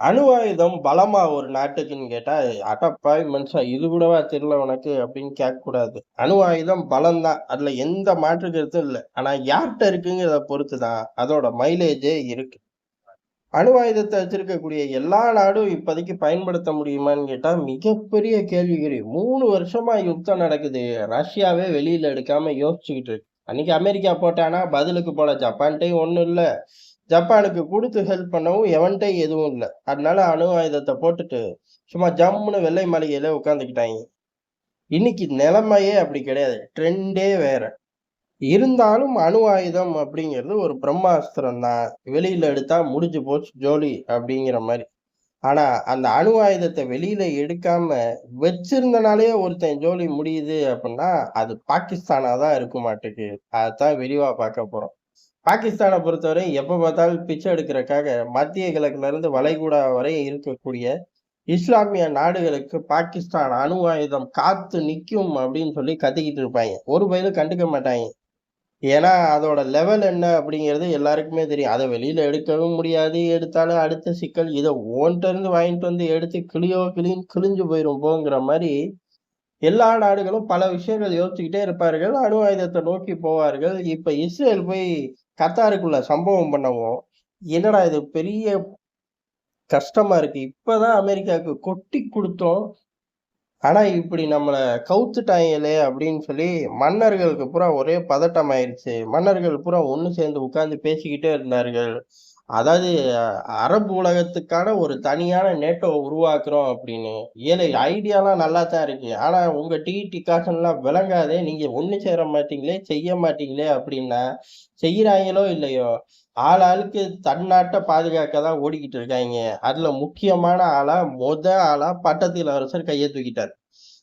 அணு ஆயுதம் பலமா ஒரு நாட்டுக்குன்னு கேட்டா, "அடப்பாவி மனுஷா இது கூடவா தெரியல உனக்கு?" அப்படின்னு கேட்கக்கூடாது. அணு ஆயுதம் பலம் தான். அதுல எந்த மாற்று கருத்தும் இல்ல. ஆனா யார்ட்ட இருக்குங்கிறத பொறுத்து தான் அதோட மைலேஜே இருக்கு. அணு ஆயுதத்த வச்சிருக்கக்கூடிய எல்லா நாடும் இப்போதைக்கு பயன்படுத்த முடியுமான்னு கேட்டா, மிகப்பெரிய கேள்விக்குறி. 3 வருஷமா யுத்தம் நடக்குது. ரஷ்யாவே வெளியில எடுக்காம யோசிச்சுக்கிட்டு இருக்கு. அன்னைக்கு அமெரிக்கா போட்டானா, பதிலுக்கு போல ஜப்பான்ட்டயும் ஒண்ணும் இல்ல. ஜப்பானுக்கு குடுத்து ஹெல்ப் பண்ணவும் எவன்ட்டயும் எதுவும் இல்ல. அதனால அணு ஆயுதத்த போட்டுட்டு, சும்மா ஜம்முன்னு வெள்ளை மாளிகையில உட்காந்துக்கிட்டாய்ங்க. இன்னைக்கு நிலைமையே அப்படி கிடையாது. ட்ரெண்டே வேற. இருந்தாலும் அணு ஆயுதம் அப்படிங்கிறது ஒரு பிரம்மாஸ்திரம் தான். வெளியில எடுத்தா முடிஞ்சு போச்சு ஜோலி அப்படிங்கிற மாரி. ஆனா, அந்த அணு ஆயுதத்த வெளியில எடுக்காம வச்சிருந்தனாலயே ஒருத்தன் ஜோலி முடியுது அப்படின்னா, அது பாகிஸ்தானா தான் இருக்குமாட்டுக்கு. அதத்தான் விரிவா பார்க்க போறோம். பாகிஸ்தான பொறுத்தவரை எப்ப பார்த்தாலும் பிச்சை எடுக்கிறதுக்காக மத்திய கிழக்குல இருந்து வளைகுடா வரை இருக்கக்கூடிய இஸ்லாமிய நாடுகளுக்கு பாகிஸ்தான் அணு ஆயுதம் காத்து நிக்கும் அப்படின்னு சொல்லி கத்திக்கிட்டு இருப்பாங்க. ஒரு பயலும் கண்டுக்க மாட்டாங்க. ஏன்னா, அதோட லெவல் என்ன அப்படிங்கிறது எல்லாருக்குமே தெரியும். அத வெளியில எடுக்கவும் முடியாது. எடுத்தாலும் அடுத்த சிக்கல், இத உன்ட்ட இருந்து வாங்கிட்டு வந்து எடுத்து கிழியோ கிழின்னு கிழிஞ்சு போயிரும் போங்கிற மாரி, எல்லா நாடுகளும் பல விஷயங்கள் யோசிச்சுக்கிட்டே இருப்பார்கள். அணு ஆயுதத்த நோக்கி போவார்கள். இப்ப இஸ்ரேல் போய் கத்தாருக்குள்ள சம்பவம் பண்ணவும், என்னடா இது பெரிய கஷ்டமா இருக்கு. இப்பதான் அமெரிக்காவுக்கு கொட்டி குடுத்தோம். ஆனா, இப்படி நம்மள கவுத்துட்டாங்களே அப்படின்னு சொல்லி மன்னர்களுக்கு பூரா ஒரே பதட்டம் ஆயிருச்சு. மன்னர்கள் பூரா ஒண்ணு சேர்ந்து உட்கார்ந்து பேசிக்கிட்டே இருந்தார்கள். அதாவது அரபு உலகத்துக்கான ஒரு தனியான நேட்டோவ உருவாக்குறோம் அப்படின்னு. ஏலே ஐடியாலாம் நல்லா தான் இருக்கு. ஆனா உங்க டீ டிகாஷன்லாம் விளங்காதே. நீங்க ஒண்ணு சேர மாட்டீங்களே, செய்ய மாட்டீங்களே அப்படின்னா, செய்றாய்ங்களோ இல்லையோ, ஆளாளுக்கு தன் நாட்ட பாதுகாக்க தான் ஓடிக்கிட்டு இருக்காய்ங்க. அதுல முக்கியமான ஆளா, ஆளா பட்டத்து இளவரசர் கைய தூக்கிட்டாரு.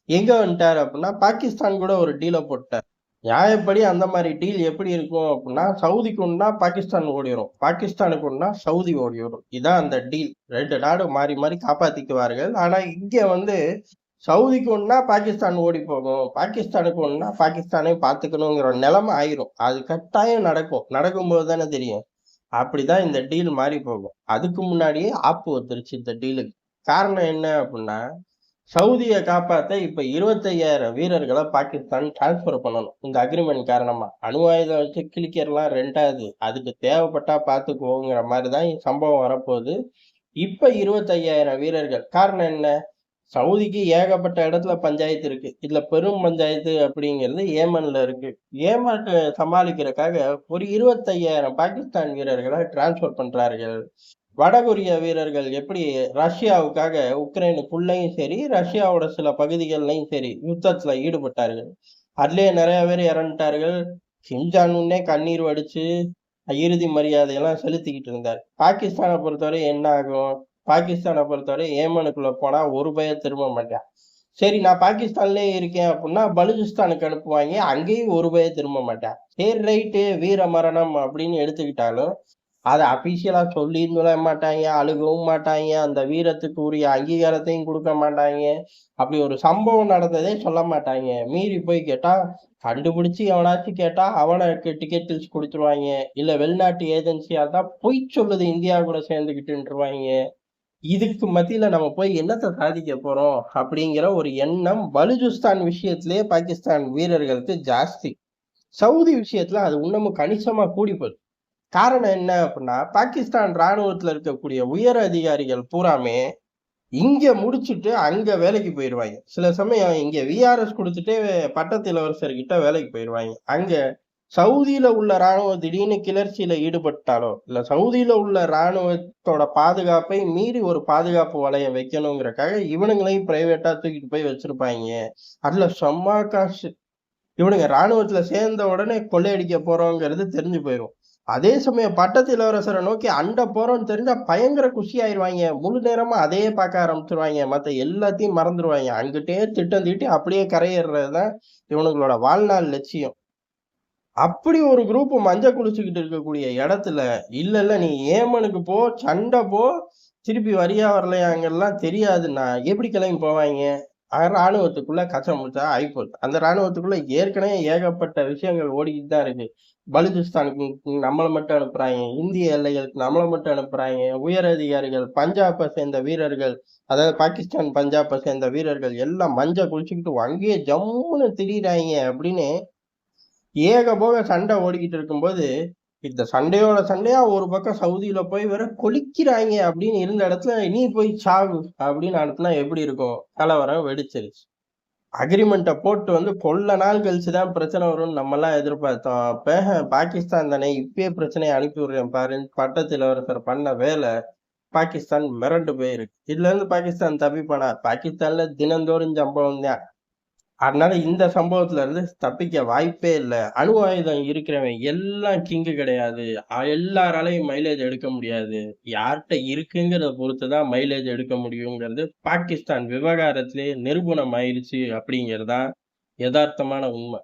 எங்க வந்துட்டாரு அப்படின்னா, பாகிஸ்தான் கூட ஒரு டீல போட்டார். நியாயப்படி அந்த மாரி டீல் எப்படி இருக்கும் அப்படின்னா, சவுதிக்கு ஒண்ணுனா பாகிஸ்தான் ஓடி வரும். பாகிஸ்தானுக்கு ஒண்ணுனா சவுதி ஓடி வரும். இதான் அந்த டீல். 2 நாடு மாறி மாறி காப்பாத்திக்குவார்கள். ஆனா இங்க வந்து சவுதிக்கு ஒண்ணுனா பாகிஸ்தான் ஓடி போகும். பாகிஸ்தானுக்கு ஒண்ணுனா பாகிஸ்தானே பார்த்துக்கணுங்கிற நிலைமை ஆயிரும். அது கட்டாயம் நடக்கும். நடக்கும்போது தானே தெரியும். அப்படிதான் இந்த டீல் மாறி போகும். அதுக்கு முன்னாடியே ஆப்பு வந்துருச்சு இந்த டீலுக்கு. காரணம் என்ன அப்படின்னா, சவுதிய காப்பாத்த இப்ப 25,000 வீரர்கள பாகிஸ்தான் டிரான்ஸ்பர் பண்ணணும். இந்த அக்ரிமெண்ட் காரணமா. அணு ஆயுதம் வச்சு கிழிக்கிறலாம் 2வது. அதுக்கு தேவைப்பட்டா பார்த்துக்குவோங்கிற மாரி தான் சம்பவம் வரப்போகுது. இப்ப 25,000 வீரர்கள். காரணம் என்ன? சவுதிக்கு ஏகப்பட்ட இடத்துல பஞ்சாயத்து இருக்கு. இதுல பெரும் பஞ்சாயத்து அப்படிங்கிறது ஏமன்ல இருக்கு. ஏமன சமாளிக்கிறதுக்காக ஒரு 25,000 பாகிஸ்தான் வீரர்கள டிரான்ஸ்பர் பண்றார்கள். வடகொரிய வீரர்கள் எப்படி ரஷ்யாவுக்காக உக்ரைனுக்குள்ளயும் சரி, ரஷ்யாவோட சில பகுதிகள்லயும் சரி, யுத்தத்துல ஈடுபட்டார்கள். அதிலேயே நெறைய பேர் இறந்துட்டார்கள். கிம் ஜாங் உன்னே கண்ணீர் வடிச்சு, இறுதி மரியாதையெல்லாம் செலுத்திக்கிட்டு இருந்தார். பாகிஸ்தான பொறுத்தவரை என்ன ஆகும்? பாகிஸ்தான பொறுத்தவரை ஏமனுக்குள்ள போனா ஒரு பய திரும்ப மாட்டான். சரி நான் பாகிஸ்தான்லயே இருக்கேன் அப்படின்னா, பலூச்சிஸ்தானுக்கு அனுப்புவாய்ங்க. அங்கேயும் ஒரு பய திரும்ப மாட்டான். சரி ரைட்டு வீர மரணம் அப்படின்னு எடுத்துக்கிட்டாலும் அத அபிஷியலா சொல்லியும் சொல்ல மாட்டாய்ங்க, அழுகவும் மாட்டாய்ங்க, அந்த வீரத்துக்கு உரிய அங்கீகாரத்தையும் குடுக்க மாட்டாய்ங்க. அப்படி ஒரு சம்பவம் நடந்ததே சொல்ல மாட்டாய்ங்க. மீறி போய் கேட்டா, கண்டுபிடிச்சு எவனாச்சும் கேட்டா, அவனுக்கு டிக்கெட் கிழிச்சு குடுத்துருவாய்ங்க. இல்ல வெளிநாட்டு ஏஜென்சியா இருந்தா பொய் சொல்லுது இந்தியா கூட சேர்ந்துக்கிட்டுன்ருவாய்ங்க. இதுக்கு மத்தியில நம்ம போய் என்னத்த சாதிக்க போறோம்? அப்படிங்கிற ஒரு எண்ணம் பலுசிஸ்தான் விஷயத்திலேயே பாகிஸ்தான் வீரர்களுக்கு ஜாஸ்தி. சவுதி விஷயத்துல அது இன்னமும் கணிசமா கூடி போச்சு. காரணம் என்ன அப்படின்னா, பாகிஸ்தான் ராணுவத்துல இருக்கக்கூடிய உயர் அதிகாரிகள் பூராமே இங்க முடிச்சுட்டு அங்க வேலைக்கு போயிருவாய்ங்க. சில சமயம் இங்க விஆர்எஸ் குடுத்துட்டே பட்டத்து இளவரசர்கிட்ட வேலைக்கு போயிருவாய்ங்க. அங்க சவுதியில உள்ள ராணுவம் திடீர்னு கிளர்ச்சியில ஈடுபட்டாலோ, இல்ல சவுதியில உள்ள ராணுவத்தோட பாதுகாப்பை மீறி ஒரு பாதுகாப்பு வளையம் வைக்கணுங்கிறக்காக இவனுங்களையும் பிரைவேட்டா தூக்கிட்டு போய் வச்சிருப்பாய்ங்க. அதுல செம்ம காசு. இவனுங்க ராணுவத்துல சேர்ந்த உடனே கொள்ளையடிக்க போறோங்கிறது தெரிஞ்சு போயிரும். அதே சமயம் பட்டத்து இளவரசரை நோக்கி அண்ட போறோம்னு தெரிஞ்சா பயங்கர குஷி ஆயிருவாங்க. முழு நேரமா அதையே பார்க்க ஆரம்பிச்சிருவாங்க. மத்த எல்லாத்தையும் மறந்துருவாங்க. அங்கிட்டே திட்டம் தீட்டி அப்படியே கரையேறுறதுதான் இவனுங்களோட வாழ்நாள் லட்சியம். அப்படி ஒரு குரூப் மஞ்ச குளிச்சுக்கிட்டு இருக்கக்கூடிய இடத்துல, இல்ல இல்ல நீ ஏமனுக்கு போ, சண்டை போ, திருப்பி வரியா வரலையாங்கலாம் தெரியாதுன்னா எப்படி கிளம்பி போவாய்ங்க? ராணுவத்துக்குள்ள கச்சமுச்சா ஆயிப்போச்சு. அந்த ராணுவத்துக்குள்ள ஏற்கனவே ஏகப்பட்ட விஷயங்கள் ஓடிக்கிட்டு தான் இருக்கு. பலுசிஸ்தானுக்கு நம்மள மட்டும் அனுப்புறாய்ங்க. இந்திய எல்லைகளுக்கு நம்மள மட்டும் அனுப்புறாய்ங்க. உயர் அதிகாரிகள், பஞ்சாபை சேர்ந்த வீரர்கள், அதாவது பாகிஸ்தான் பஞ்சாபை சேர்ந்த வீரர்கள் எல்லாம் மஞ்ச குளிச்சுக்கிட்டு அங்கேயே ஜம்முன்னு திரியிறாய்ங்க அப்படின்னு ஏகபோக சண்டை ஓடிக்கிட்டு இருக்கும்போது, இந்த சண்டையோட சண்டையா ஒரு பக்கம் சவுதியில போய் வேற கொழிக்கிறாய்ங்க அப்படின்னு இருந்த இடத்துல, "நீ போய் சாவு" அப்படின்னு அனுப்புனா எப்படி இருக்கும்? கலவரம் வெடிச்சிருச்சு. அக்ரிமெண்ட்ட போட்டு வந்து கொள்ள நாள் கழிச்சு தான் பிரச்சனை வரும்னு நம்மலாம் எதிர்பார்த்தோம். பாகிஸ்தான் தானே இப்பயே பிரச்சனைய அனுப்பி விடுறேன் பாருன்னு பட்டத்து இளவரசர் பண்ண வேலை, பாகிஸ்தான் மிரண்டு போயிருக்கு. இதுலருந்து பாகிஸ்தான் தப்பிப்பானா? பாகிஸ்தான்ல தினந்தோறும் சம்பவம் தான். அதனால இந்த சம்பவத்துல இருந்து தப்பிக்க வாய்ப்பே இல்ல. அணு ஆயுதம் இருக்கிறவன் எல்லாம் கிங்கு கிடையாது. எல்லாராலயும் மைலேஜ் எடுக்க முடியாது. யார்ட்ட இருக்குங்கிறத பொறுத்து தான் மைலேஜ் எடுக்க முடியுங்கிறது பாகிஸ்தான் விவகாரத்திலேயே நிரூபணம் ஆயிருச்சு அப்படிங்கிறது தான் எதார்த்தமான உண்மை.